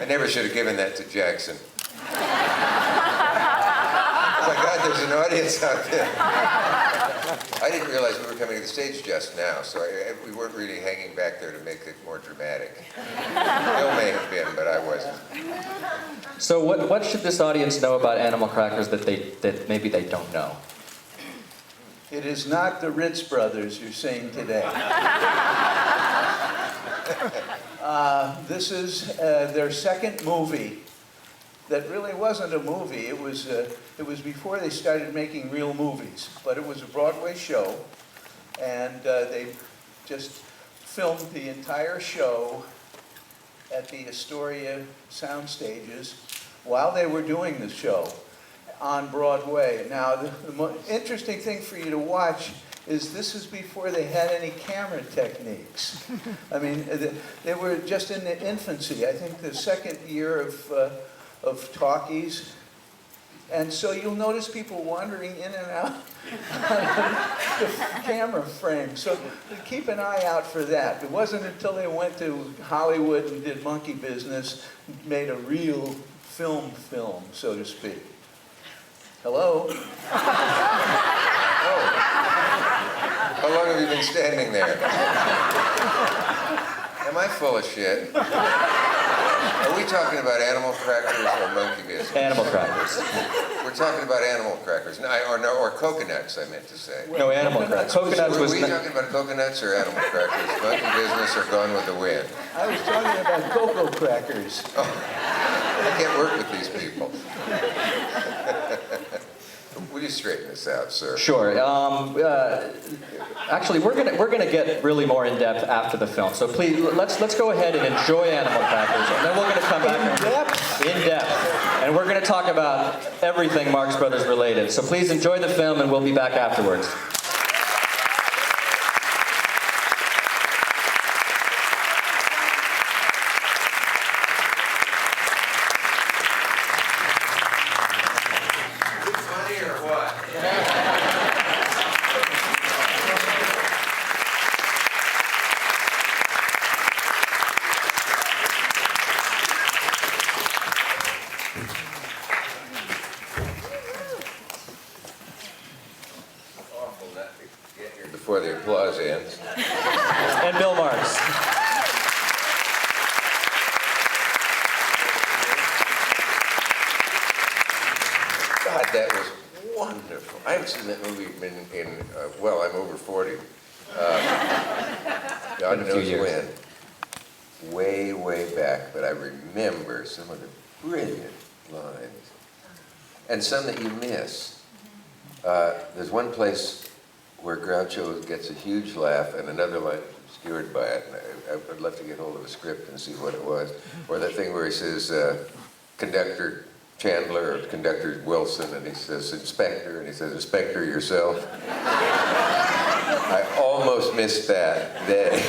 I never should have given that to Jackson. Oh my God, there's an audience out there. I didn't realize we were coming to the stage just now, so we weren't really hanging back there to make it more dramatic. Bill may have been, but I wasn't. So what should this audience know about animal crackers that maybe they don't know? It is not the Ritz Brothers you're seeing today. This is their second movie that really wasn't a movie. It was before they started making real movies, but it was a Broadway show, and they just filmed the entire show at the Astoria sound stages while they were doing the show on Broadway. Now, the interesting thing for you to watch is this is before they had any camera techniques. I mean, they were just in the infancy. I think the second year of talkies. And so you'll notice people wandering in and out of the camera frame. So keep an eye out for that. It wasn't until they went to Hollywood and did monkey business, made a real film, so to speak. Hello? Oh. How long have you been standing there? Am I full of shit? Are we talking about animal crackers or monkey business? Animal crackers. We're talking about animal crackers, or coconuts, I meant to say. No, animal crackers. Coconuts Were we talking about coconuts or animal crackers? Monkey business or Gone with the Wind? I was talking about cocoa crackers. Oh, I can't work with these people. Will you straighten this out, sir? Sure. Actually, we're gonna get really more in depth after the film. So please, let's go ahead and enjoy Animal Crackers, and then we're gonna come back in depth, and we're gonna talk about everything Marx Brothers related. So please enjoy the film, and we'll be back afterwards. Before the applause ends. And Bill Marx. God, that was wonderful. I haven't seen that movie well, I'm over 40. God knows when. Way back, but I remember some of the brilliant lines. And some that you miss. There's one place where Groucho gets a huge laugh and another line obscured by it. And I'd love to get hold of a script and see what it was. Or that thing where he says, Conductor Chandler or Conductor Wilson, and he says, Inspector, and he says, Inspector yourself. I almost missed that day.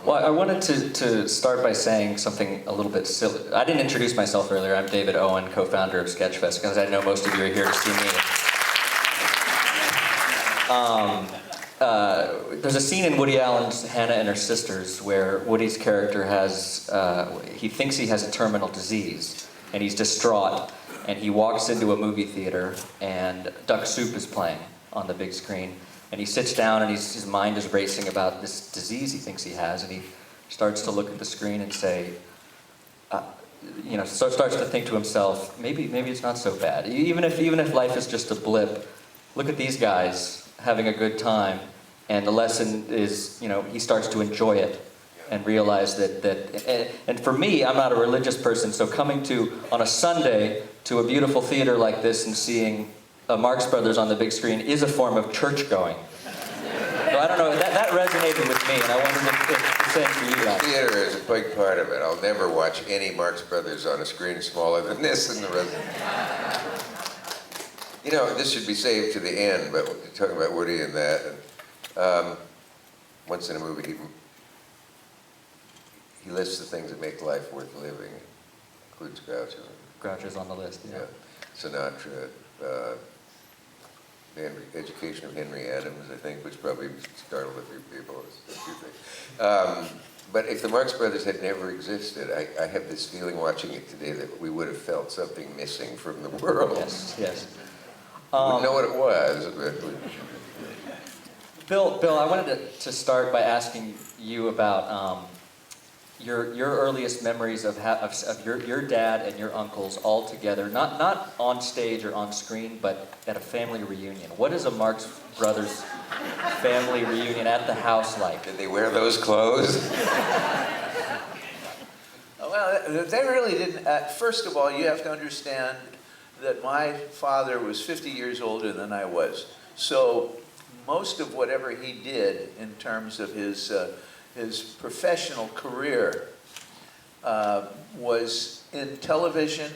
Well, I wanted to start by saying something a little bit silly. I didn't introduce myself earlier. I'm David Owen, co-founder of Sketchfest, because I know most of you are here to see me. There's a scene in Woody Allen's Hannah and Her Sisters where Woody's character he thinks he has a terminal disease, and he's distraught, and he walks into a movie theater, and Duck Soup is playing on the big screen, and he sits down, and his mind is racing about this disease he thinks he has, and he starts to look at the screen and say, starts to think to himself, maybe it's not so bad. Even if life is just a blip, look at these guys having a good time, and the lesson is, he starts to enjoy it and realize and for me, I'm not a religious person, so coming on a Sunday to a beautiful theater like this and seeing Marx Brothers on the big screen is a form of church going. So I don't know, that resonated with me, and I wondered if the same for you guys. Theater is a big part of it. I'll never watch any Marx Brothers on a screen smaller than this and the rest. This should be saved to the end, but we're talking about Woody and that. And, once in a movie, he lists the things that make life worth living. Includes Groucho. Groucho's on the list, yeah. Sinatra. Education of Henry Adams, I think, which probably startled a few people. But if the Marx Brothers had never existed, I have this feeling watching it today that we would have felt something missing from the world. Yes, yes. We wouldn't know what it was, but Bill, I wanted to start by asking you about your earliest memories of your dad and your uncles all together, not on stage or on screen, but at a family reunion. What is a Marx Brothers family reunion at the house like? did they wear those clothes? Well, they really didn't. First of all, you have to understand that my father was 50 years older than I was. So most of whatever he did in terms of his professional career was in television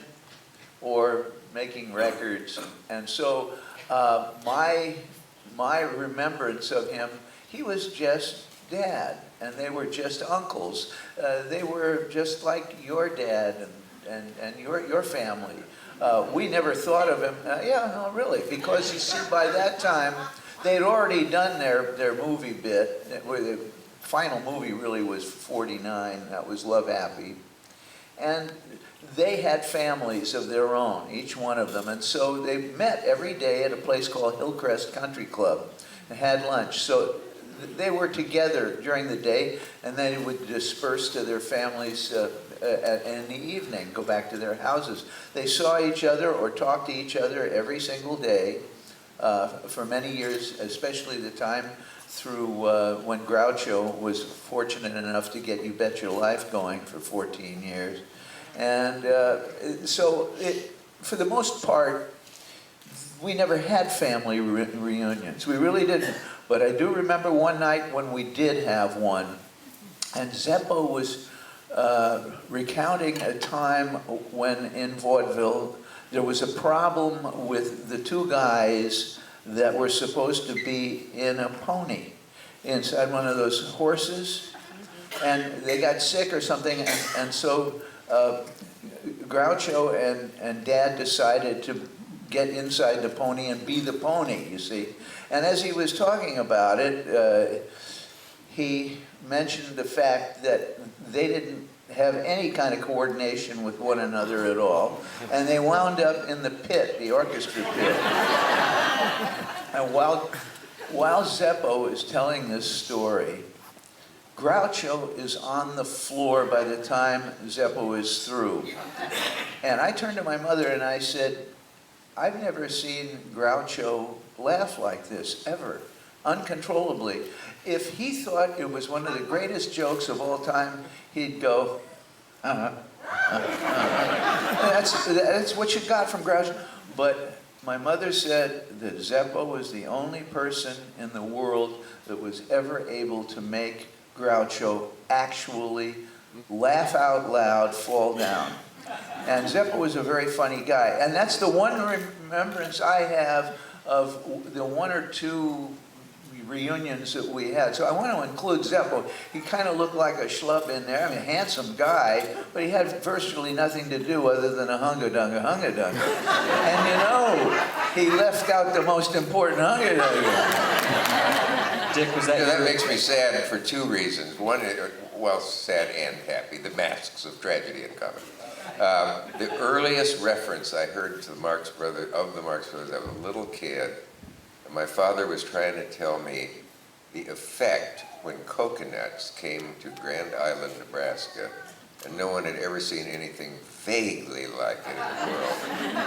or making records. And so my remembrance of him, he was just Dad, and they were just uncles. They were just like your dad and your family. We never thought of him, no, really, because you see, by that time, they'd already done their movie bit, where the final movie really was 49, that was Love Happy. And they had families of their own, each one of them, and so they met every day at a place called Hillcrest Country Club and had lunch. So they were together during the day, and then they would disperse to their families in the evening, go back to their houses. They saw each other or talked to each other every single day for many years, especially the time through when Groucho was fortunate enough to get You Bet Your Life going for 14 years. And so for the most part, we never had family reunions. We really didn't. But I do remember one night when we did have one, and Zeppo was recounting a time when in vaudeville there was a problem with the two guys that were supposed to be in a pony inside one of those horses, and they got sick or something, and so Groucho and Dad decided to get inside the pony and be the pony, you see. And as he was talking about it, he mentioned the fact that they didn't have any kind of coordination with one another at all, and they wound up in the pit, the orchestra pit. And while Zeppo is telling this story, Groucho is on the floor by the time Zeppo is through. And I turned to my mother and I said, I've never seen Groucho laugh like this, ever, uncontrollably. If he thought it was one of the greatest jokes of all time, he'd go, That's what you got from Groucho. But my mother said that Zeppo was the only person in the world that was ever able to make Groucho actually laugh out loud, fall down. And Zeppo was a very funny guy. And that's the one remembrance I have of the one or two reunions that we had. So I want to include Zeppo. He kind of looked like a schlub in there. I mean, a handsome guy, but he had virtually nothing to do other than a hunga-dunga, hunga-dunga. And you know, he left out the most important hunga-dunga. Dick, was that that makes me sad for two reasons. One, well, sad and happy, the masks of tragedy and comedy. The earliest reference I heard to the Marx Brothers, I was a little kid. My father was trying to tell me the effect when coconuts came to Grand Island, Nebraska, and no one had ever seen anything vaguely like it in the world.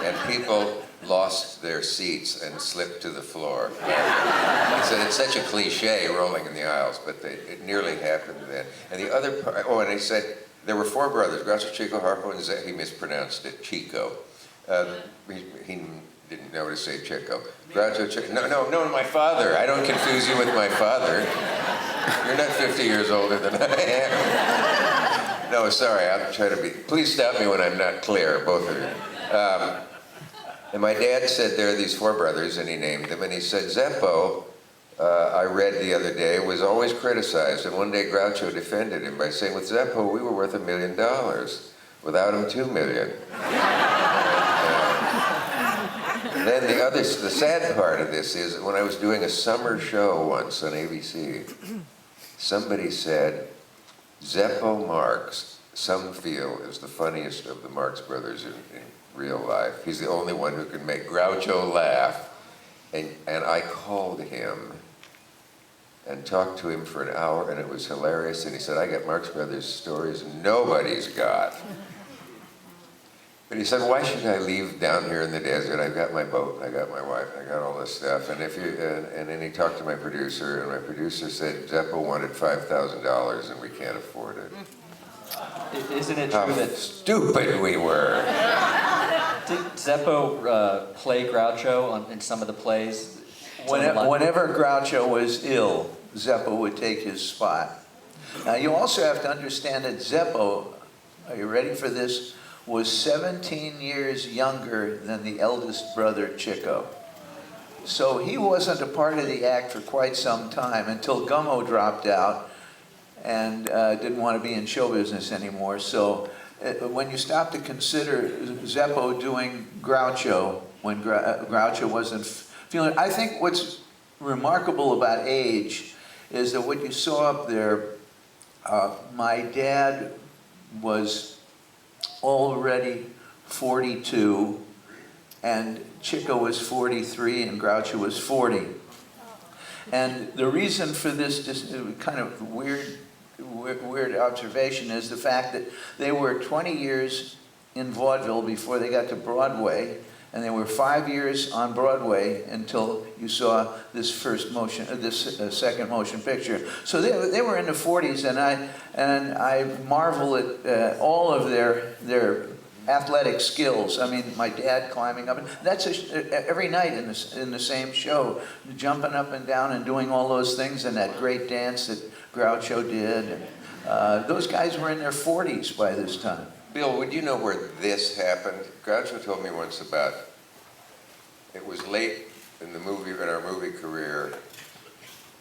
And people lost their seats and slipped to the floor. He said it's such a cliche, rolling in the aisles, but it nearly happened then. And the other part, and he said there were four brothers, Groucho, Chico, Harpo, and he mispronounced it, Chico. He didn't know to say Chico. Groucho, Chico. No, my father. I don't confuse you with my father. You're not 50 years older than I am. No, sorry, I'm trying to be, please stop me when I'm not clear, both of you. And my dad said there are these four brothers, and he named them, and he said, Zeppo, I read the other day, was always criticized, and one day Groucho defended him by saying, with Zeppo, we were worth $1 million. Without him, $2 million. Then the sad part of this is that when I was doing a summer show once on ABC, somebody said, Zeppo Marx, some feel, is the funniest of the Marx Brothers in real life. He's the only one who can make Groucho laugh. And I called him and talked to him for an hour, and it was hilarious. And he said, I got Marx Brothers stories nobody's got. But he said, why should I leave down here in the desert? I've got my boat, I got my wife, I got all this stuff. And and then he talked to my producer, and my producer said, Zeppo wanted $5,000 and we can't afford it. Isn't it true How that stupid we were. did Zeppo play Groucho in some of the plays? Whenever Groucho was ill, Zeppo would take his spot. Now you also have to understand that Zeppo, are you ready for this, was 17 years younger than the eldest brother, Chico. So he wasn't a part of the act for quite some time until Gummo dropped out and didn't want to be in show business anymore. So when you stop to consider Zeppo doing Groucho, when Groucho wasn't feeling, I think what's remarkable about age is that what you saw up there, my dad was already 42, and Chico was 43, and Groucho was 40. And the reason for this just kind of weird observation is the fact that they were 20 years in vaudeville before they got to Broadway, and they were 5 years on Broadway until you saw this second motion picture. So they were in the 40s, and I marvel at all of their athletic skills. I mean, my dad climbing up, and that's every night in the same show, jumping up and down and doing all those things, and that great dance that Groucho did. And, those guys were in their 40s by this time. Bill, would you know where this happened? Groucho told me once about, it was late in our movie career,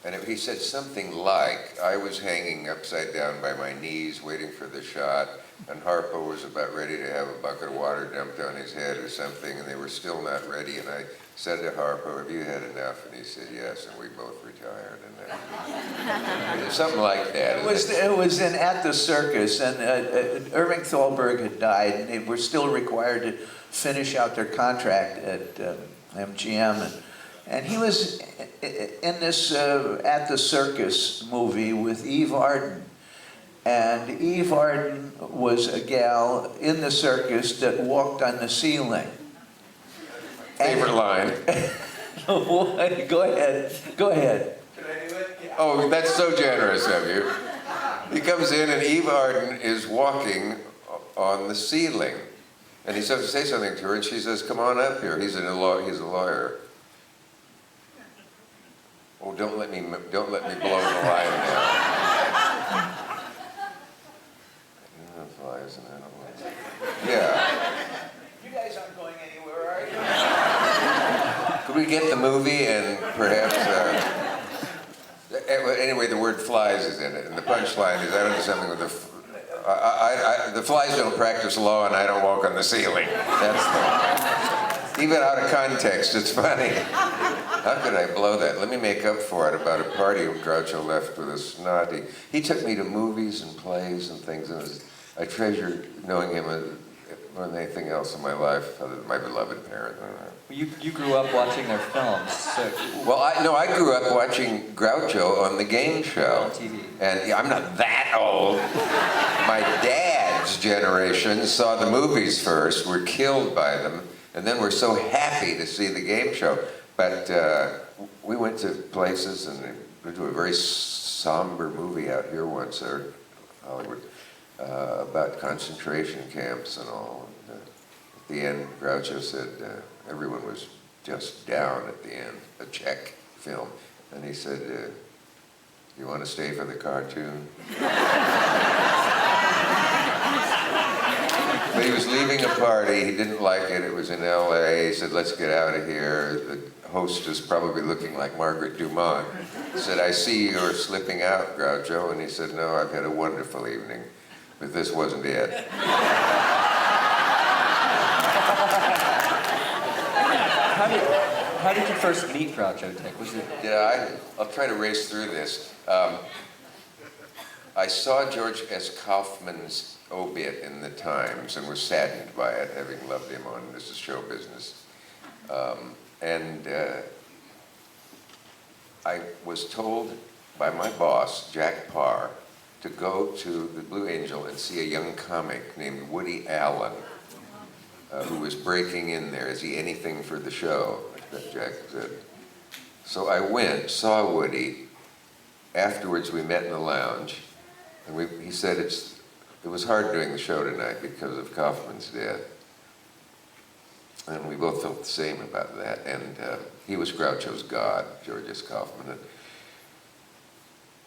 and he said something like, I was hanging upside down by my knees waiting for the shot, and Harpo was about ready to have a bucket of water dumped on his head or something, and they were still not ready, and I said to Harpo, have you had enough? And he said, yes, and we both retired. And something like that. It was in At the Circus, and Irving Thalberg had died, and they were still required to finish out their contract at MGM. And he was in this At the Circus movie with Eve Arden. And Eve Arden was a gal in the circus that walked on the ceiling. Favorite line. Go ahead. Can I do it? Yeah. Oh, that's so generous of you. He comes in and Eve Arden is walking on the ceiling. And he's supposed to say something to her, and she says, come on up here. He's a lawyer. Oh, don't let me blow the line now. Flies and animals. Yeah. You guys aren't going anywhere, are you? Could we get the movie and perhaps, anyway, the word flies is in it, and the punchline is, I don't do something with the flies don't practice law and I don't walk on the ceiling. That's even out of context, it's funny. How could I blow that? Let me make up for it about a party Groucho left with a snotty. He took me to movies and plays and things, and I treasure knowing him more than anything else in my life, other than my beloved parent. You grew up watching their films, so... Well, I grew up watching Groucho on the game show. On TV. And yeah, I'm not that old. My dad's generation saw the movies first, were killed by them, and then were so happy to see the game show. But we went to places, and we went to a very somber movie out here once, Hollywood, about concentration camps and all. And, at the end, Groucho said everyone was just down at the end, a Czech film. And he said, you want to stay for the cartoon? But he was leaving a party, he didn't like it, it was in LA, he said, let's get out of here. The hostess, probably looking like Margaret Dumont, said, I see you're slipping out, Groucho. And he said, no, I've had a wonderful evening, but this wasn't it. how did you first meet Groucho, Dick? Was it? Yeah, I'll try to race through this. I saw George S. Kaufman's obit in the Times and was saddened by it, having loved him on This Is Show Business. I was told by my boss, Jack Parr, to go to the Blue Angel and see a young comic named Woody Allen, who was breaking in there. Is he anything for the show? That Jack said. So I went, saw Woody. Afterwards, we met in the lounge, and he said it was hard doing the show tonight because of Kaufman's death. And we both felt the same about that. And he was Groucho's god, George S. Kaufman. And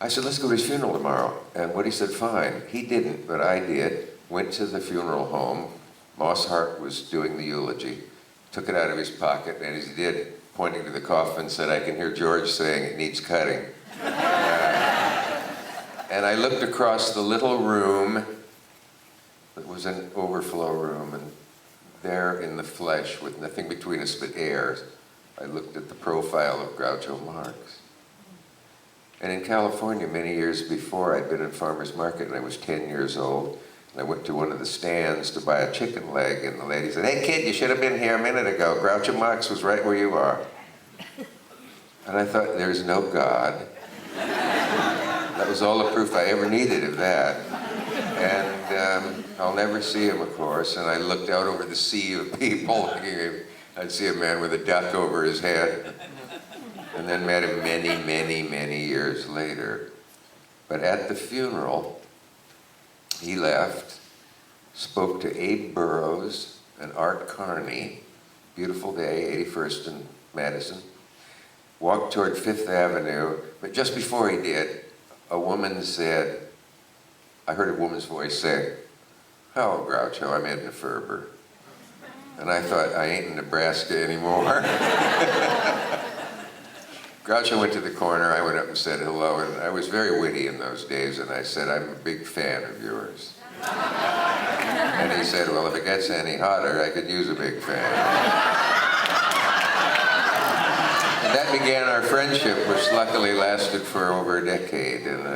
I said, let's go to his funeral tomorrow. And Woody said, fine. He didn't, but I did. Went to the funeral home. Moss Hart was doing the eulogy. Took it out of his pocket, and as he did, pointing to the coffin, said, I can hear George saying it needs cutting. And I looked across the little room. It was an overflow room, and there in the flesh, with nothing between us but air, I looked at the profile of Groucho Marx. And in California, many years before, I'd been at Farmer's Market, and I was 10 years old. And I went to one of the stands to buy a chicken leg, and the lady said, hey kid, you should have been here a minute ago. Groucho Marx was right where you are. And I thought, there's no God. That was all the proof I ever needed of that. And I'll never see him, of course. And I looked out over the sea of people, thinking I'd see a man with a duck over his head. And then met him many, many, many years later. But at the funeral, he left, spoke to Abe Burrows and Art Carney, beautiful day, 81st and Madison, walked toward Fifth Avenue, but just before he did, a woman said, I heard a woman's voice say, hello, Groucho, I'm Edna Ferber. And I thought, I ain't in Nebraska anymore. Groucho went to the corner, I went up and said hello, and I was very witty in those days, and I said, I'm a big fan of yours. And he said, well, if it gets any hotter, I could use a big fan. And that began our friendship, which luckily lasted for over a decade, and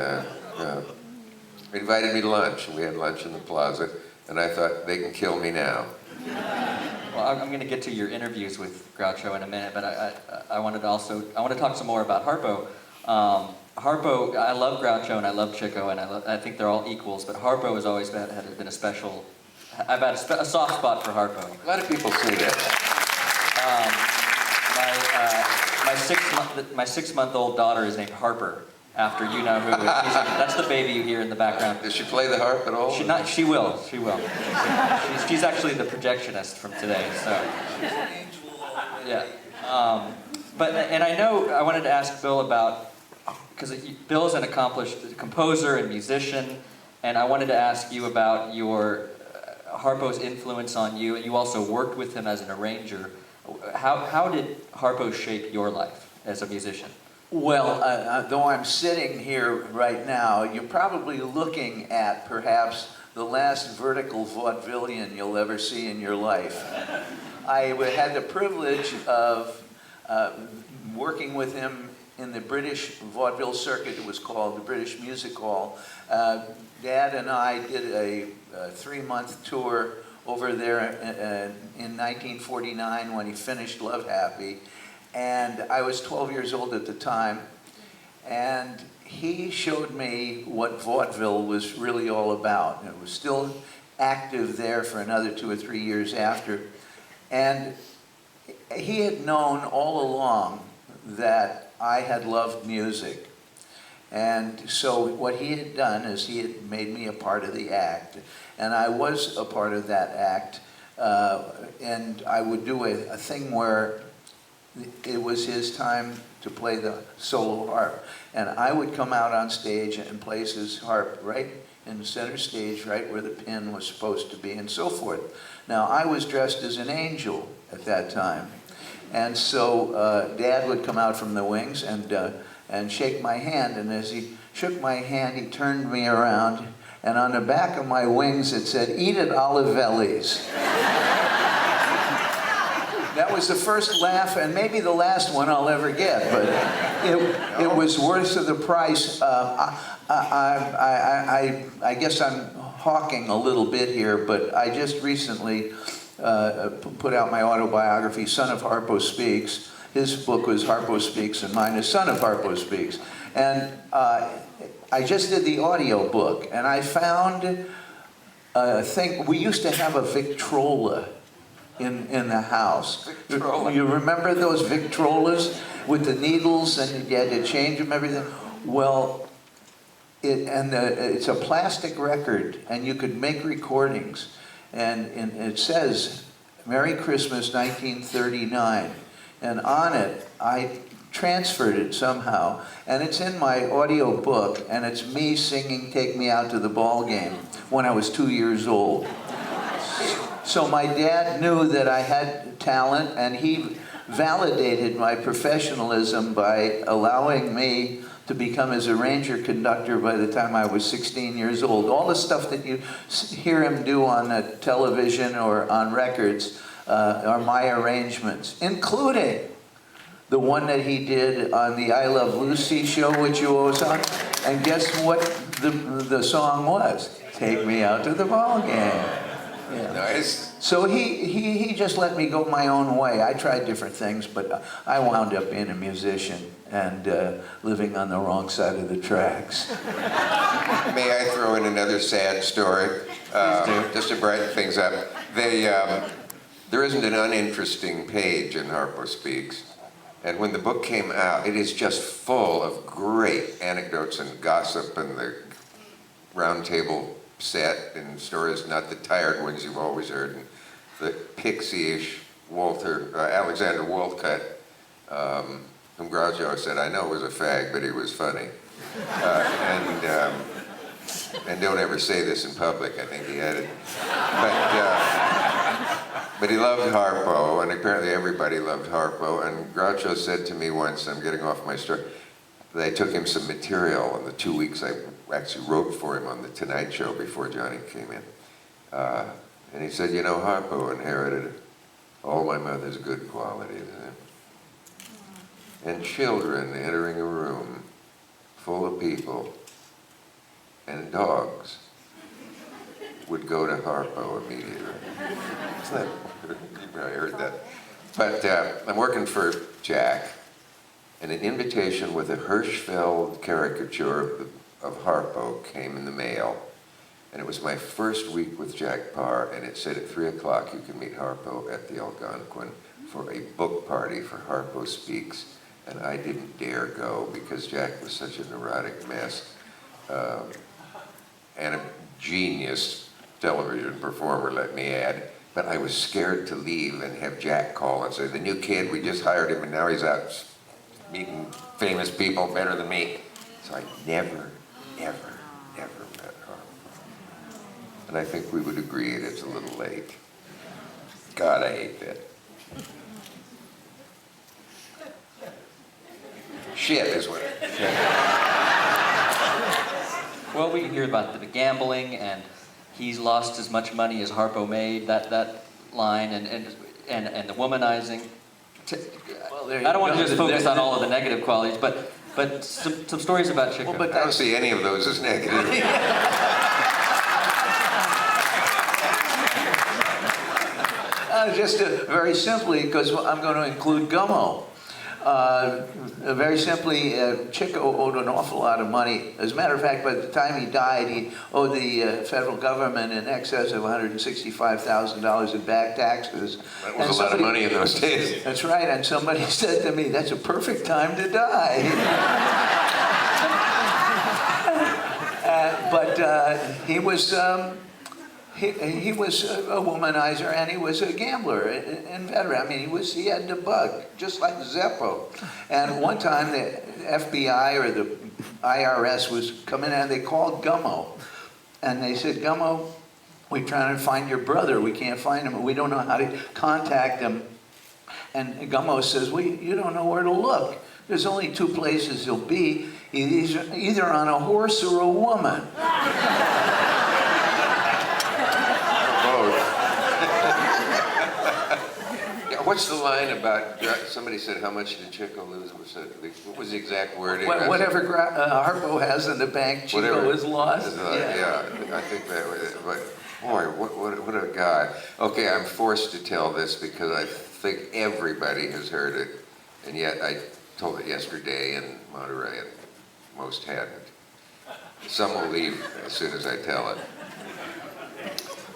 he invited me to lunch, and we had lunch in the plaza, and I thought, they can kill me now. Well, I'm going to get to your interviews with Groucho in a minute, but I want to talk some more about Harpo. Harpo, I love Groucho and I love Chico, and I think they're all equals, but Harpo has always been a special. I've had a soft spot for Harpo. A lot of people say that. My 6-month-old daughter is named Harper, after you know who. That's the baby you hear in the background. Does she play the harp at all? She will. She's actually the projectionist from today. So, yeah. And I wanted to ask Bill about, because Bill is an accomplished composer and musician, and I wanted to ask you about your Harpo's influence on you. And you also worked with him as an arranger. How did Harpo shape your life as a musician? Well, though I'm sitting here right now, you're probably looking at perhaps the last vertical vaudevillian you'll ever see in your life. I had the privilege of working with him in the British vaudeville circuit. It was called the British Music Hall. Dad and I did a 3-month tour over there in 1949 when he finished Love Happy. And I was 12 years old at the time, and he showed me what vaudeville was really all about. It was still active there for another 2 or 3 years after. And he had known all along that I had loved music. And so what he had done is he had made me a part of the act, and I was a part of that act. And I would do a thing where it was his time to play the solo harp, and I would come out on stage and place his harp right in the center stage, right where the pin was supposed to be, and so forth. Now, I was dressed as an angel at that time, and so Dad would come out from the wings and shake my hand, and as he shook my hand, he turned me around, and on the back of my wings it said, "Eat it, Olivelli's." That That was the first laugh, and maybe the last one I'll ever get, but it was worth the price. I guess I'm hawking a little bit here, but I just recently put out my autobiography, Son of Harpo Speaks. His book was Harpo Speaks, and mine is Son of Harpo Speaks. And I just did the audio book, and I found a thing. We used to have a Victrola in the house. Victrola. You remember those Victrolas with the needles, and you had to change them, everything? Well, it's a plastic record, and you could make recordings. And it says, Merry Christmas 1939. And on it, I transferred it somehow. And it's in my audio book, and it's me singing Take Me Out to the Ball Game when I was 2 years old. So my dad knew that I had talent, and he validated my professionalism by allowing me to become his arranger conductor by the time I was 16 years old. All the stuff that you hear him do on television or on records are my arrangements, including the one that he did on the I Love Lucy show, which you always on. And guess what the song was? Take Me Out to the Ball Game. Yeah. Nice. So he just let me go my own way. I tried different things, but I wound up being a musician and living on the wrong side of the tracks. May I throw in another sad story, just to brighten things up? There isn't an uninteresting page in Harpo Speaks, and when the book came out, it is just full of great anecdotes and gossip and the round table set and stories, not the tired ones you've always heard, and the pixie-ish Alexander Wolcott, whom Groucho said, I know was a fag, but he was funny. And don't ever say this in public, I think he added. But he loved Harpo, and apparently everybody loved Harpo, and Groucho said to me once, I'm getting off my story, that I took him some material in the 2 weeks I actually wrote for him on The Tonight Show before Johnny came in. And he said, you know, Harpo inherited all my mother's good qualities. And children entering a room full of people and dogs would go to Harpo immediately. You probably heard that. But I'm working for Jack, and an invitation with a Hirschfeld caricature of Harpo came in the mail. And it was my first week with Jack Parr, and it said at 3 o'clock you can meet Harpo at the Algonquin for a book party for Harpo Speaks. And I didn't dare go because Jack was such a neurotic mess and a genius television performer, let me add. But I was scared to leave and have Jack call and say, the new kid, we just hired him and now he's out meeting famous people better than me. So I never met Harpo. And I think we would agree it's a little late. God, I hate that. Shit is what it is. Well, we hear about the gambling, and he's lost as much money as Harpo made, that line, and the womanizing. Well, I don't want to just focus on all of the negative qualities, but some stories about Chico. Well, but I don't see any of those as negative. Just very simply, because I'm going to include Gummo. Very simply, Chico owed an awful lot of money. As a matter of fact, by the time he died, he owed the federal government in excess of $165,000 in back taxes. That was a lot of money in those days. That's right, and somebody said to me, that's a perfect time to die. But he was a womanizer, and he was a gambler and veteran. I mean, he had the bug, just like Zeppo. And one time the FBI or the IRS was coming in, and they called Gummo. And they said, Gummo, we're trying to find your brother. We can't find him. We don't know how to contact him. And Gummo says, well, you don't know where to look. There's only two places he'll be. He's either on a horse or a woman. What's the line about, somebody said, how much did Chico lose? What was the exact wording? Whatever Harpo has in the bank, Chico is lost. Yeah, I think that was, but boy, what a guy. Okay, I'm forced to tell this because I think everybody has heard it, and yet I told it yesterday in Monterey, and most hadn't. Some will leave as soon as I tell it.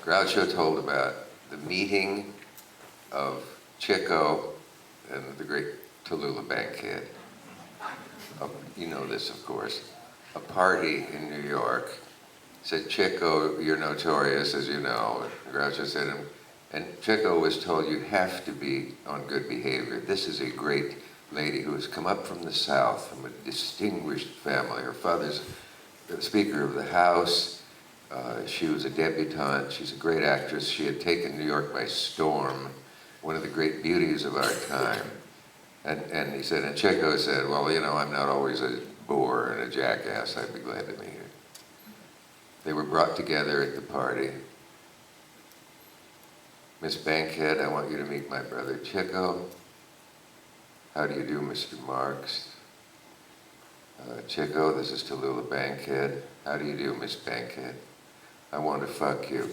Groucho told about the meeting of Chico and the great Tallulah Bankhead. You know this, of course. A party in New York. Said, Chico, you're notorious, as you know. Groucho said, and Chico was told, you have to be on good behavior. This is a great lady who has come up from the South, from a distinguished family. Her father's the Speaker of the House. She was a debutante. She's a great actress. She had taken New York by storm, one of the great beauties of our time. And he said, and Chico said, well, you know, I'm not always a bore and a jackass. I'd be glad to meet her. They were brought together at the party. Miss Bankhead, I want you to meet my brother Chico. How do you do, Mr. Marx? Chico, this is Tallulah Bankhead. How do you do, Miss Bankhead? I want to fuck you.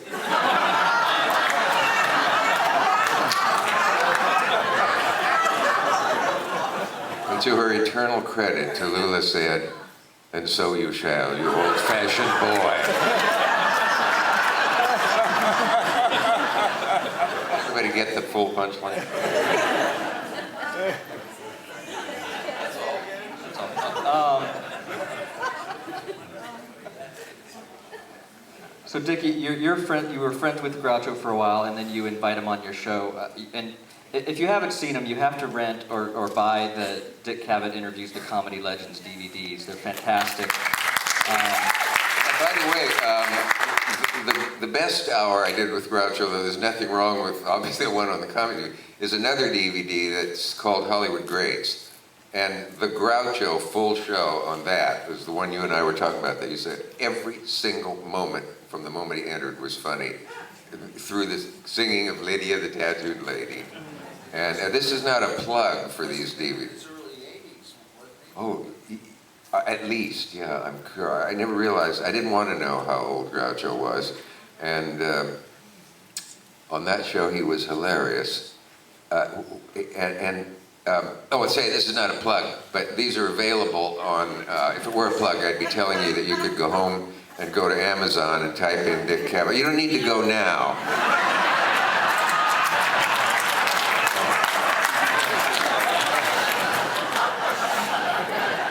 And to her eternal credit, Tallulah said, and so you shall, you old-fashioned boy. Everybody get the full punchline? So Dickie, you're friend. You were friends with Groucho for a while, and then you invite him on your show. And if you haven't seen him, you have to rent or buy the Dick Cavett Interviews the Comedy Legends DVDs. They're fantastic. By the way, the best hour I did with Groucho, though there's nothing wrong with obviously the one on the comedy, is another DVD that's called Hollywood Greats. And the Groucho full show on that is the one you and I were talking about, that you said every single moment from the moment he entered was funny, through the singing of Lydia the Tattooed Lady. And this is not a plug for these DVDs. Oh, at least, yeah, I'm sure. I never realized, I didn't want to know how old Groucho was. And on that show, he was hilarious. Oh, and say this is not a plug, but these are available on, if it were a plug, I'd be telling you that you could go home and go to Amazon and type in Dick Cavett. You don't need to go now.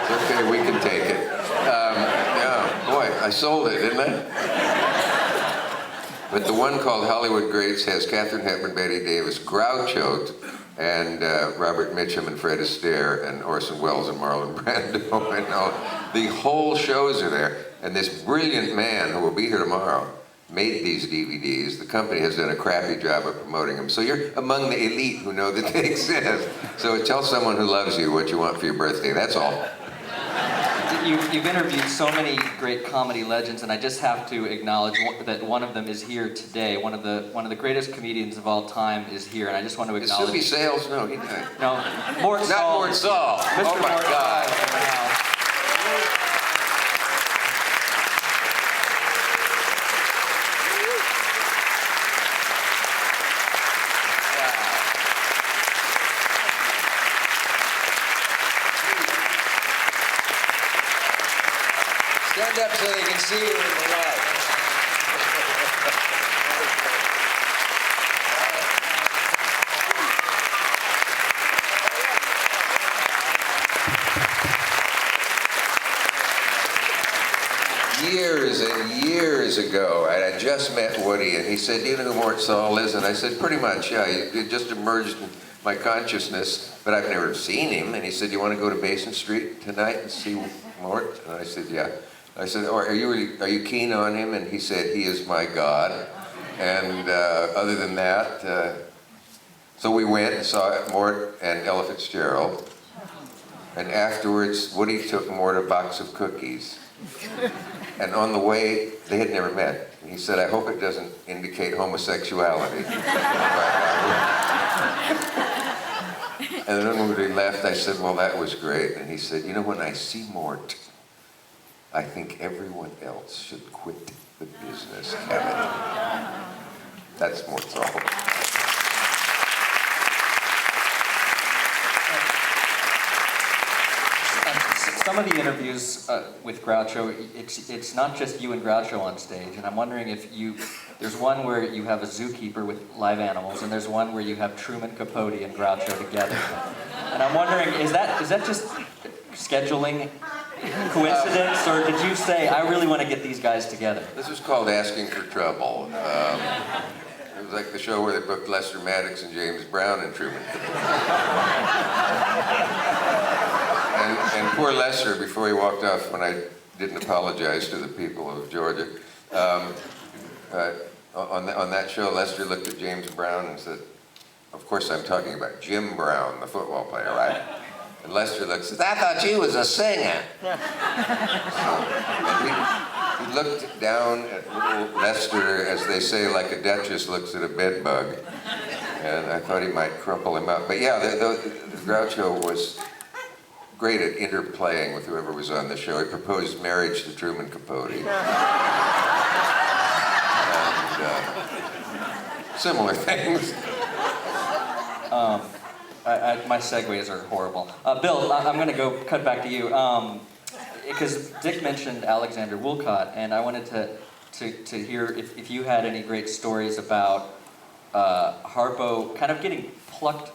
It's okay, we can take it. Yeah, boy, I sold it, didn't I? But the one called Hollywood Greats has Katharine Hepburn, Bette Davis, Groucho, and Robert Mitchum and Fred Astaire and Orson Welles and Marlon Brando. And all. The whole shows are there. And this brilliant man who will be here tomorrow made these DVDs. The company has done a crappy job of promoting them. So you're among the elite who know that they exist. So tell someone who loves you what you want for your birthday. That's all. You've interviewed so many great comedy legends, and I just have to acknowledge that one of them is here today. One of the greatest comedians of all time is here, and I just want to acknowledge. Is Soupy Sales? No, he died. No, Mort Saul. Not Mort Saul. Mr. Oh my Mort God. Saul is in the house. Stand up so they can see you in the light. Years and years ago, I had just met Woody, and he said, "Do you know who Mort Saul is?" And I said, "Pretty much, yeah. He just emerged in my consciousness, but I've never seen him." And he said, "You want to go to Basin Street tonight and see Mort?" And I said, "Yeah." I said, "Oh, are you keen on him?" And he said, "He is my God." And other than that, so we went and saw Mort and Ella Fitzgerald. And afterwards, Woody took Mort a box of cookies. And on the way, they had never met. And he said, "I hope it doesn't indicate homosexuality." But, And then when we left, I said, well, that was great. And he said, you know, when I see Mort, I think everyone else should quit the business, Cavett. That's Mort's all. Some of the interviews with Groucho, it's not just you and Groucho on stage, and I'm wondering if there's one where you have a zookeeper with live animals, and there's one where you have Truman Capote and Groucho together. And I'm wondering, is that just scheduling coincidence, or did you say, I really want to get these guys together? This was called Asking for Trouble. It was like the show where they booked Lester Maddox and James Brown and Truman and poor Lester, before he walked off, when I didn't apologize to the people of Georgia, on that show, Lester looked at James Brown and said, of course I'm talking about Jim Brown, the football player, right? And Lester looks and says, I thought you was a singer. And he looked down at little Lester, as they say, like a duchess looks at a bed bug. And I thought he might crumple him up. But yeah, the Groucho was great at interplaying with whoever was on the show. He proposed marriage to Truman Capote. And similar things. My segues are horrible. Bill, I'm going to go cut back to you. Because Dick mentioned Alexander Woolcott, and I wanted to hear if you had any great stories about Harpo kind of getting plucked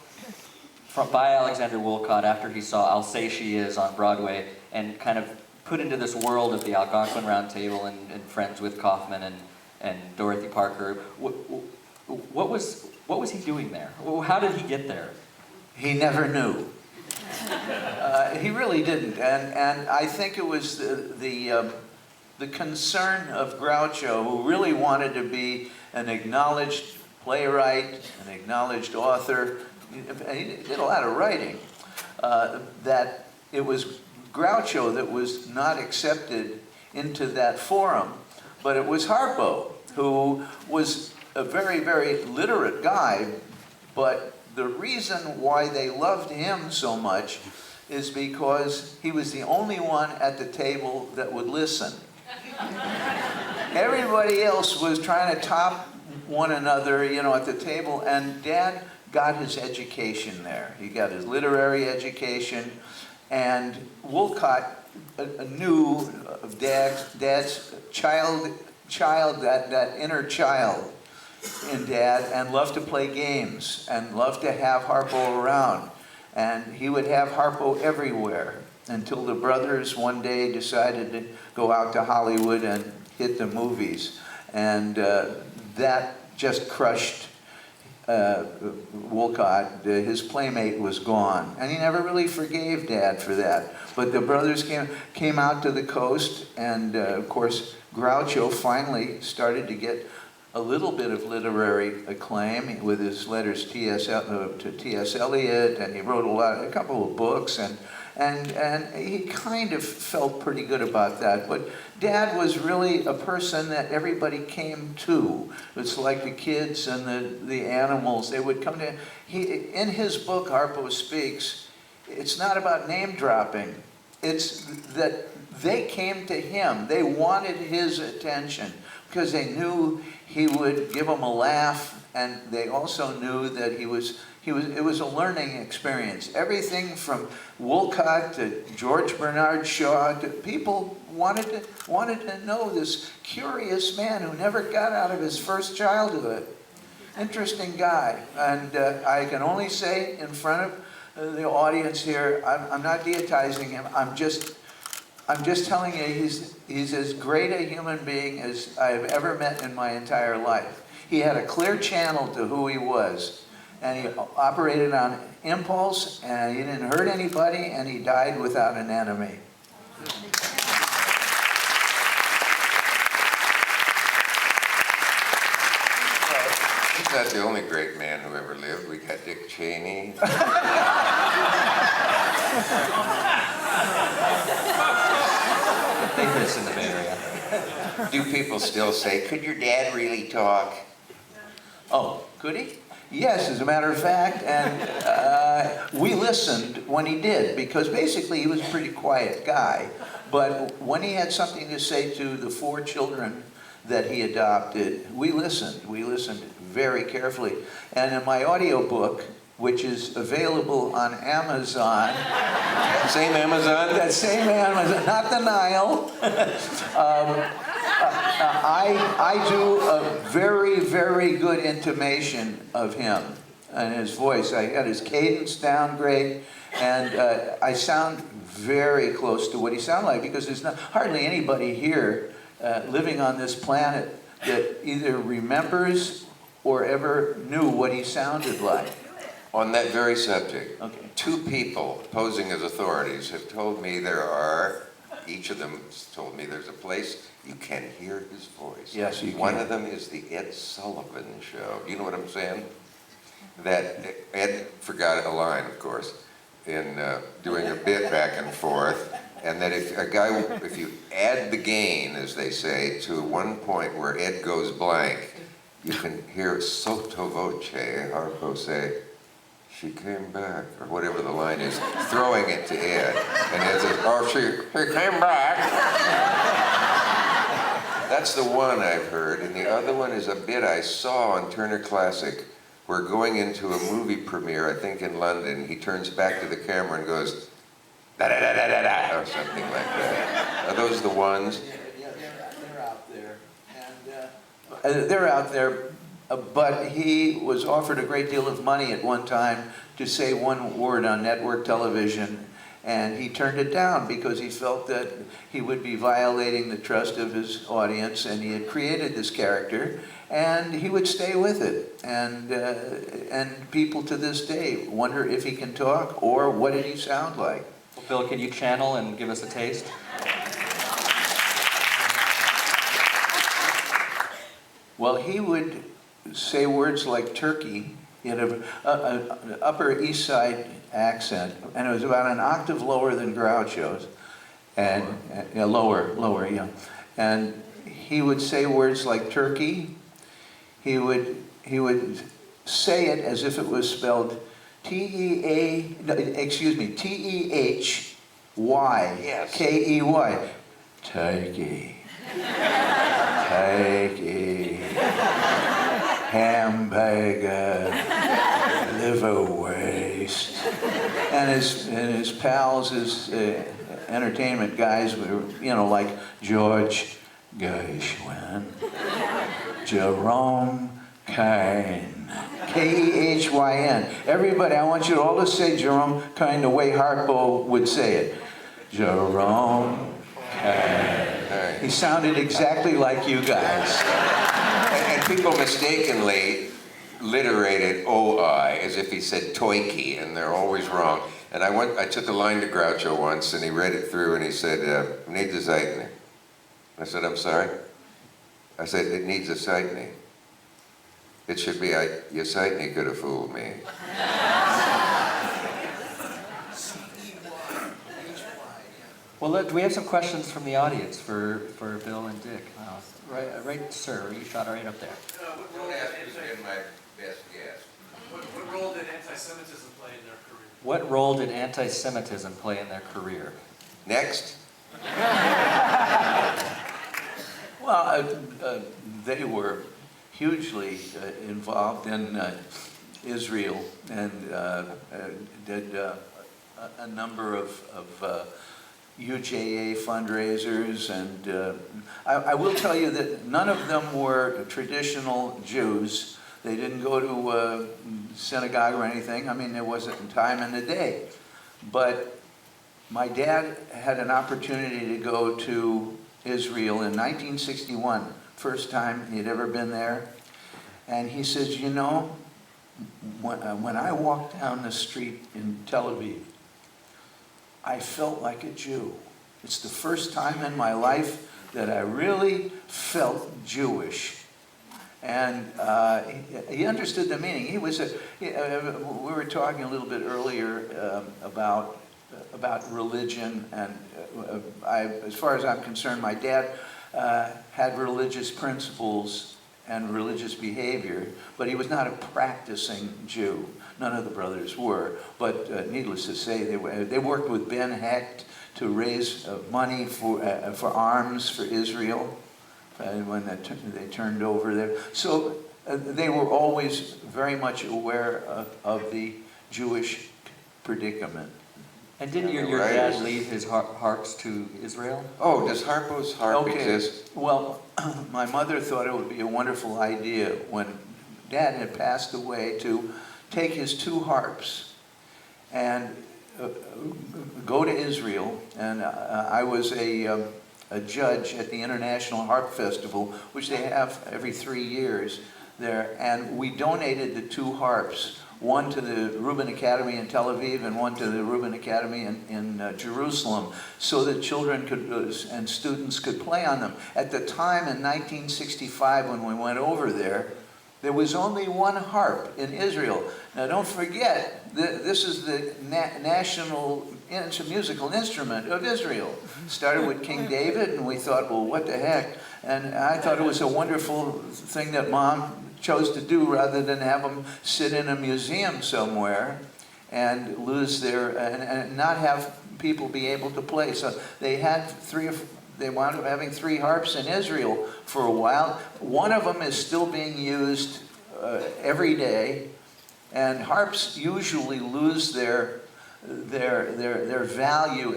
by Alexander Woolcott after he saw I'll Say She Is on Broadway, and kind of put into this world of the Algonquin Round Table and friends with Kaufman and Dorothy Parker. What was he doing there? How did he get there? He never knew. He really didn't, and I think it was the concern of Groucho, who really wanted to be an acknowledged playwright, an acknowledged author. He did a lot of writing. That it was Groucho that was not accepted into that forum, but it was Harpo, who was a very, very literate guy, but the reason why they loved him so much is because he was the only one at the table that would listen. Everybody else was trying to top one another, you know, at the table, and Dad got his education there. He got his literary education, and Woolcott knew of Dad's child, that inner child in Dad, and loved to play games, and loved to have Harpo around. And he would have Harpo everywhere, until the brothers one day decided to go out to Hollywood and hit the movies. And that just crushed Woolcott. His playmate was gone, and he never really forgave Dad for that. But the brothers came out to the coast, and of course Groucho finally started to get a little bit of literary acclaim with his letters to T.S. Eliot, and he wrote a couple of books, and he kind of felt pretty good about that. But Dad was really a person that everybody came to. It's like the kids and the animals. They would come to. In his book, Harpo Speaks, it's not about name dropping. It's that they came to him. They wanted his attention because they knew he would give them a laugh, and they also knew that it was a learning experience. Everything from Woolcott to George Bernard Shaw, to people wanted to know this curious man who never got out of his first childhood. Interesting guy. And I can only say in front of the audience here, I'm not deitizing him. I'm just telling you, he's as great a human being as I've ever met in my entire life. He had a clear channel to who he was, and he operated on impulse, and he didn't hurt anybody, and he died without an enemy. He's not the only great man who ever lived. We got Dick Cheney. Famous in the Bay Area. Do people still say, could your dad really talk? Oh, could he? Yes, as a matter of fact, and we listened when he did, because basically he was a pretty quiet guy. But when he had something to say to the 4 children that he adopted, we listened. We listened very carefully. And in my audiobook, which is available on Amazon. Same Amazon? That same Amazon, not the Nile. I do a very, very good intimation of him and his voice. I got his cadence down great, and I sound very close to what he sounded like, because there's hardly anybody here living on this planet that either remembers or ever knew what he sounded like. On that very subject, Okay. 2 people posing as authorities have told me each of them has told me there's a place you can hear his voice. Yes, you can. One of them is the Ed Sullivan Show. You know what I'm saying? That Ed forgot a line, of course, in doing a bit back and forth, and that if you add the gain, as they say, to one point where Ed goes blank, you can hear sotto voce Harpo say, "She came back," or whatever the line is, throwing it to Ed. And Ed says, "Oh, she came back." That's the one I've heard. And the other one is a bit I saw on Turner Classic. We're going into a movie premiere, I think in London. He turns back to the camera and goes, "Da-da-da-da-da-da," or something like that. Are those the ones? Yeah, they're out there. And they're out there. But he was offered a great deal of money at one time to say one word on network television, and he turned it down because he felt that he would be violating the trust of his audience, and he had created this character, and he would stay with it. And people to this day wonder if he can talk, or what did he sound like. Well, Bill, can you channel and give us a taste? Well, he would say words like turkey. He had an Upper East Side accent, and it was about an octave lower than Groucho's, and lower, yeah. And he would say words like turkey. He would say it as if it was spelled T-E-H-Y, Yes. K-E-Y, turkey, turkey. Hamburger, liver waste, and his pals, his entertainment guys were, like George Gershwin, Jerome Kine, K-E-H-Y-N. Everybody, I want you all to say Jerome Kine the way Harpo would say it. Jerome Kine. He sounded exactly like you guys. And people mistakenly literated O-I as if he said toiki, and they're always wrong. And I took a line to Groucho once, and he read it through, and he said, "Needs a Zeitner." I said, "I'm sorry?" I said, "It needs a Zeitner. It should be, your Zeitner could have fooled me." Well, do we have some questions from the audience for Bill and Dick? Right, sir, you shot right up there. Don't ask who's been my best guess. What role did anti-Semitism play in their career? What role did anti-Semitism play in their career? Next. Well, they were hugely involved in Israel, and did a number of UJA fundraisers, and I will tell you that none of them were traditional Jews. They didn't go to synagogue or anything. I mean, there wasn't time in the day. But my dad had an opportunity to go to Israel in 1961, first time he'd ever been there. And he says, when I walked down the street in Tel Aviv, I felt like a Jew. It's the first time in my life that I really felt Jewish. And he understood the meaning. He was we were talking a little bit earlier about religion, and as far as I'm concerned, my dad had religious principles and religious behavior, but he was not a practicing Jew. None of the brothers were, but needless to say, they worked with Ben Hecht to raise money for arms for Israel when they turned over there. So they were always very much aware of the Jewish predicament. And didn't your dad leave his harps to Israel? Oh, does Harpo's harp exist? Well, my mother thought it would be a wonderful idea when Dad had passed away to take his 2 harps and go to Israel. And I was a judge at the International Harp Festival, which they have every 3 years there. And we donated the 2 harps, one to the Reuben Academy in Tel Aviv and one to the Reuben Academy in Jerusalem, so that children could and students could play on them. At the time in 1965 when we went over there was only 1 harp in Israel. Now don't forget, this is the national musical instrument of Israel. Started with King David, and we thought, well, what the heck? And I thought it was a wonderful thing that Mom chose to do rather than have them sit in a museum somewhere and lose their, and not have people be able to play. So they had they wound up having 3 harps in Israel for a while. One of them is still being used every day, and harps usually lose their value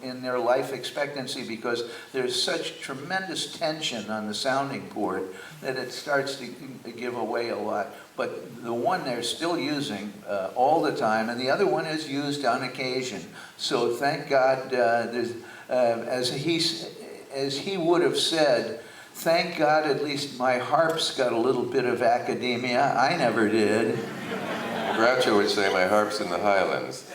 in their life expectancy because there's such tremendous tension on the sounding board that it starts to give away a lot. But the one they're still using all the time, and the other one is used on occasion. So thank God, as he would have said, thank God at least my harp's got a little bit of academia. I never did. Groucho would say, my harp's in the Highlands.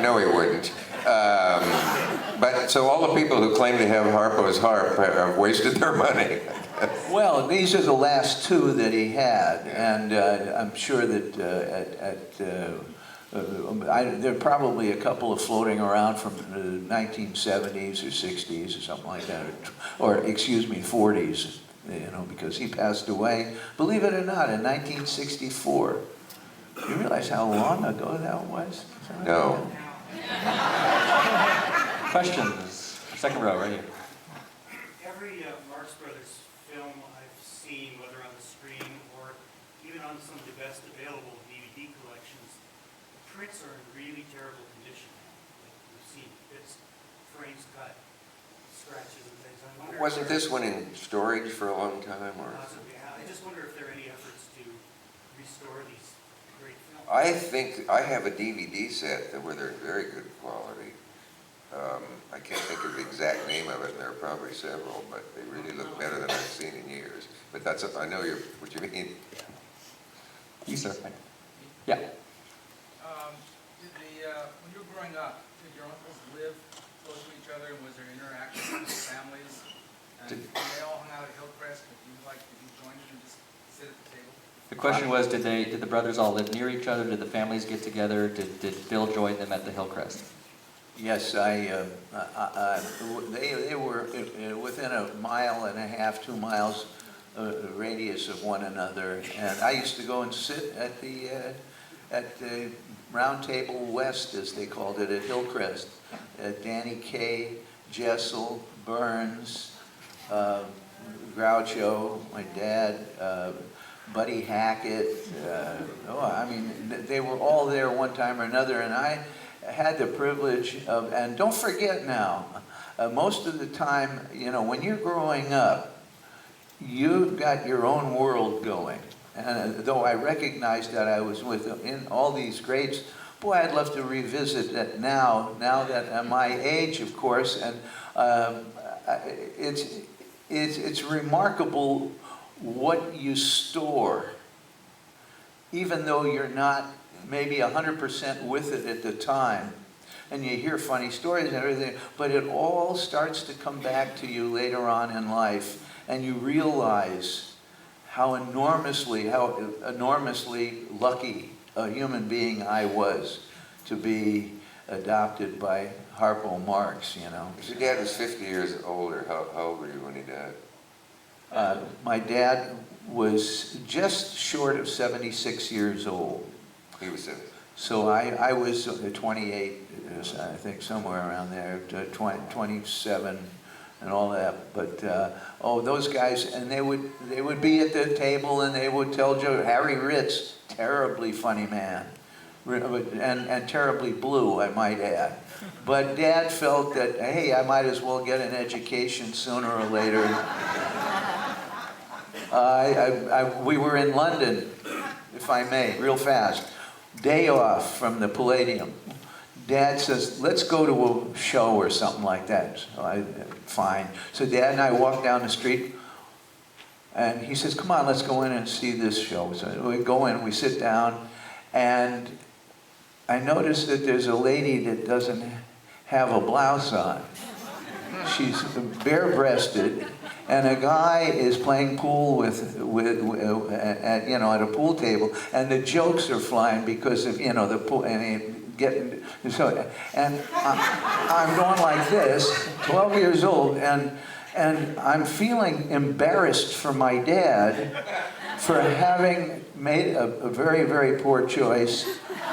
No, he wouldn't. But so all the people who claim to have Harpo's harp have wasted their money. Well, these are the last 2 that he had, and I'm sure that there are probably a couple of floating around from the 1970s or 60s or something like that, or excuse me, 40s, because he passed away, believe it or not, in 1964. You realize how long ago that was? No. Questions? Second row, right here. Every Marx Brothers film I've seen, whether on the screen or even on some of the best available DVD collections, the prints are in really terrible condition. Like we've seen bits, frames cut, scratches and things. I wonder Wasn't this one in storage for a long time? Or? Possibly. I just wonder if there are any efforts to restore these great films. I think I have a DVD set where they're very good quality. I can't think of the exact name of it, and there are probably several, but they really look better than I've seen in years. But I know what you mean. You, sir. Yeah. When you were growing up, did your uncles live close to each other, and was there interaction with the families? And they all hung out at Hillcrest, did you join them and just sit at the table? The question was, did the brothers all live near each other? Did the families get together? Did Bill join them at the Hillcrest? Yes, they were within 1.5 miles, 2 miles radius of one another, and I used to go and sit at the Round Table West, as they called it, at Hillcrest. Danny Kaye, Jessel, Burns, Groucho, my dad, Buddy Hackett. They were all there one time or another, and I had the privilege of, and don't forget now, most of the time, when you're growing up, you've got your own world going. And though I recognized that I was in all these greats, boy, I'd love to revisit that now that at my age, of course, and it's remarkable what you store, even though you're not maybe 100% with it at the time, and you hear funny stories and everything, but it all starts to come back to you later on in life, and you realize how enormously lucky a human being I was to be adopted by Harpo Marx, Your dad was 50 years older. How old were you when he died? My dad was just short of 76 years old. He was in. So I was 28, I think, somewhere around there, 27 and all that. But those guys, and they would be at the table and they would tell Joe, Harry Ritz, terribly funny man, and terribly blue, I might add. But Dad felt that, hey, I might as well get an education sooner or later. We were in London, if I may, real fast. Day off from the Palladium. Dad says, let's go to a show or something like that. So fine. So Dad and I walk down the street, and he says, come on, let's go in and see this show. So we go in, we sit down, and I notice that there's a lady that doesn't have a blouse on. She's bare-breasted, and a guy is playing pool at a pool table, and the jokes are flying because of the pool, and I'm going like this, 12 years old, and I'm feeling embarrassed for my dad for having made a very, very poor choice,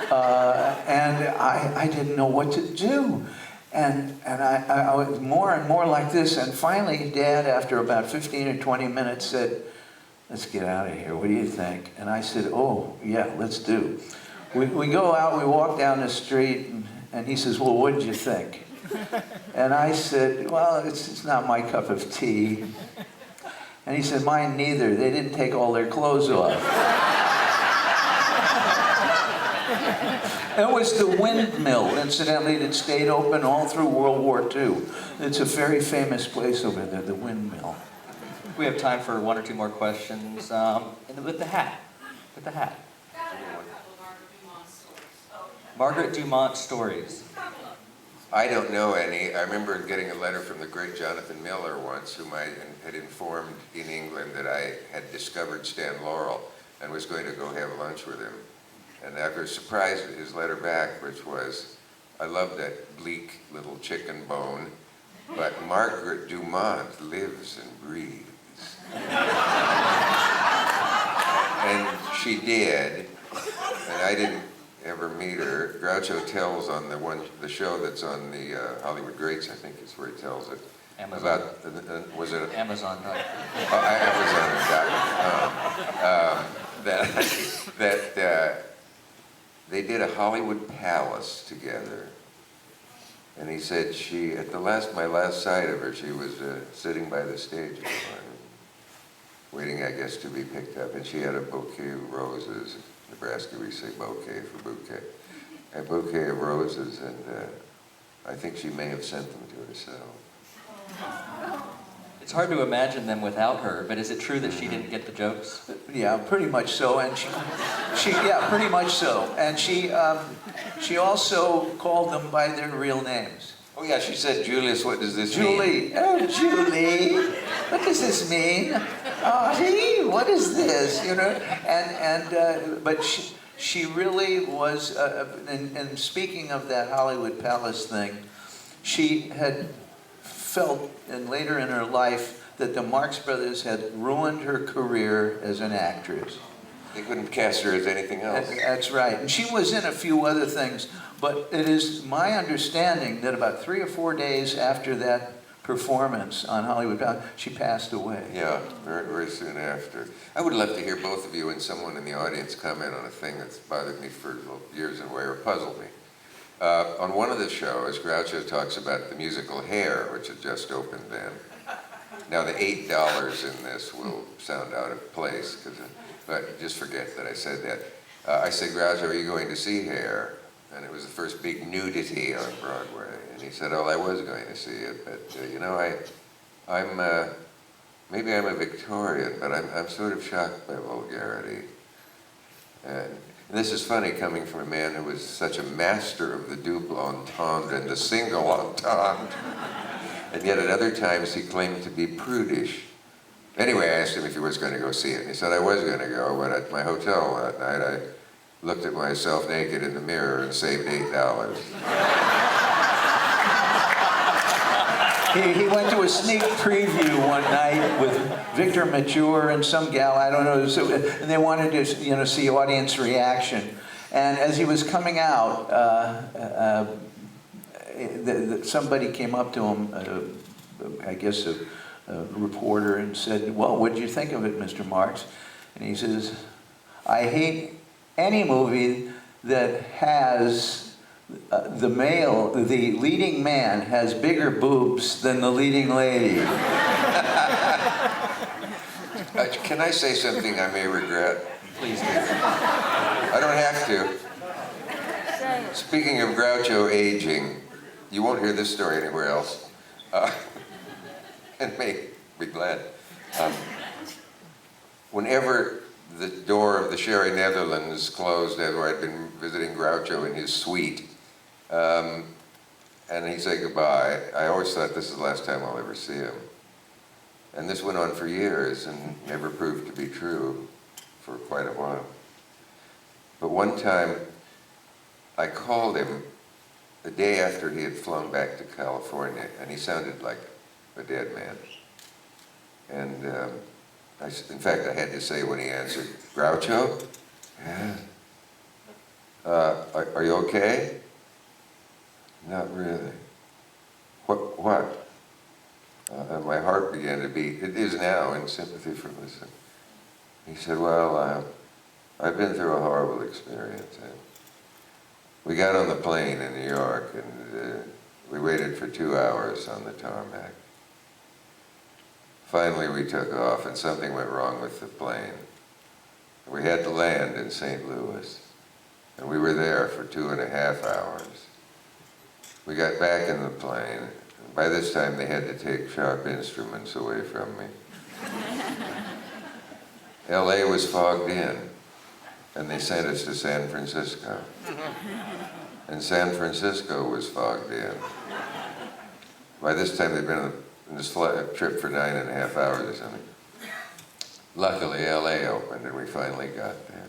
and I didn't know what to do. And I was more and more like this, and finally Dad, after about 15 or 20 minutes, said, let's get out of here, what do you think? And I said, oh, yeah, let's do. We go out, we walk down the street, and he says, well, what did you think? And I said, well, it's not my cup of tea. And he said, mine neither, they didn't take all their clothes off. It was the windmill, incidentally, that stayed open all through World War II. It's a very famous place over there, the windmill. We have time for one or two more questions. With the hat. With the hat. Margaret Dumont stories. I don't know any. I remember getting a letter from the great Jonathan Miller once, whom I had informed in England that I had discovered Stan Laurel and was going to go have lunch with him. And I was surprised at his letter back, which was, I love that bleak little chicken bone, but Margaret Dumont lives and breathes. And she did, and I didn't ever meet her. Groucho tells on the show that's on the Hollywood Greats, I think is where he tells it. Amazon. About, was it? Amazon. That they did a Hollywood Palace together, and he said my last sight of her, she was sitting by the stage, waiting, I guess, to be picked up, and she had a bouquet of roses. In Nebraska, we say bouquet for bouquet. A bouquet of roses, and I think she may have sent them to herself. It's hard to imagine them without her, but is it true that she didn't get the jokes? Yeah, pretty much so, and yeah, pretty much so, and she also called them by their real names. Oh yeah, she said, Julius, what does this mean? Julie, oh Julie, what does this mean? Artie, what is this? But she really was, and speaking of that Hollywood Palace thing, she had felt, and later in her life, that the Marx Brothers had ruined her career as an actress. They couldn't cast her as anything else. That's right. And she was in a few other things, but it is my understanding that about 3 or 4 days after that performance on Hollywood Bound, she passed away. Yeah, very, very soon after. I would love to hear both of you and someone in the audience comment on a thing that's bothered me for years in a way, or puzzled me. On one of the shows, Groucho talks about the musical Hair, which had just opened then. Now the $8 in this will sound out of place, but just forget that I said that. I said, Groucho, are you going to see Hair? And it was the first big nudity on Broadway. And he said, oh, I was going to see it, but maybe I'm a Victorian, but I'm sort of shocked by vulgarity. And this is funny coming from a man who was such a master of the double entendre and the single entendre. And yet at other times he claimed to be prudish. Anyway, I asked him if he was going to go see it, and he said I was going to go, but at my hotel that night I looked at myself naked in the mirror and saved $8. He went to a sneak preview one night with Victor Mature and some gal, I don't know, and they wanted to, see audience reaction. And as he was coming out, somebody came up to him, I guess a reporter, and said, "Well, what did you think of it, Mr. Marx?" And he says, "I hate any movie that has the leading man has bigger boobs than the leading lady." Can I say something I may regret? Please do. I don't have to. Speaking of Groucho aging, you won't hear this story anywhere else. And may be glad. Whenever the door of the Sherry Netherlands closed after I'd been visiting Groucho in his suite, and he said goodbye, I always thought this is the last time I'll ever see him. And this went on for years and never proved to be true for quite a while. But one time, I called him the day after he had flown back to California, and he sounded like a dead man. And in fact, I had to say when he answered, "Groucho? Yeah. Are you okay?" "Not really." What? My heart began to beat. It is now in sympathy for Lisa. He said, "Well, I've been through a horrible experience. We got on the plane in New York, and we waited for 2 hours on the tarmac. Finally, we took off, and something went wrong with the plane. We had to land in St. Louis, and we were there for 2.5 hours. We got back in the plane. By this time, they had to take sharp instruments away from me. LA was fogged in, and they sent us to San Francisco. And San Francisco was fogged in. By this time, they'd been on this trip for 9.5 hours or something. Luckily, LA opened, and we finally got there.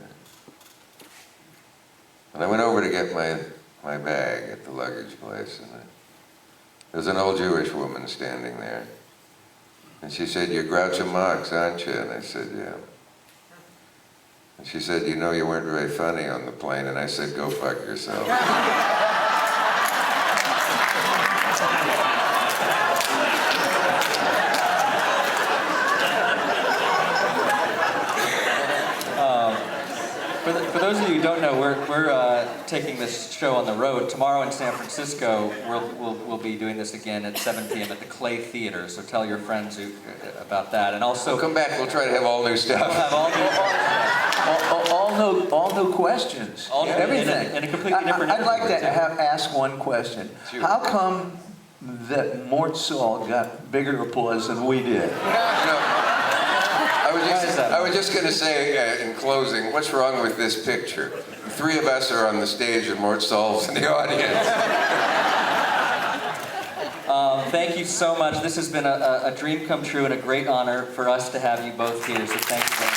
And I went over to get my bag at the luggage place, and there was an old Jewish woman standing there. And she said, "You're Groucho Marx, aren't you?" And I said, "Yeah." And she said, "You know you weren't very funny on the plane." And I said, "Go fuck yourself." For those of you who don't know, we're taking this show on the road. Tomorrow in San Francisco, we'll be doing this again at 7 p.m. at the Clay Theater, so tell your friends about that. And also... So come back, we'll try to have all new stuff. We'll have all new questions. Everything. In a completely different I'd like to ask one question. Sure. How come that Mort Saul got bigger applause than we did? I was just going to say in closing, what's wrong with this picture? 3 of us are on the stage and Mort Saul's in the audience. Thank you so much. This has been a dream come true and a great honor for us to have you both here, so thank you very much.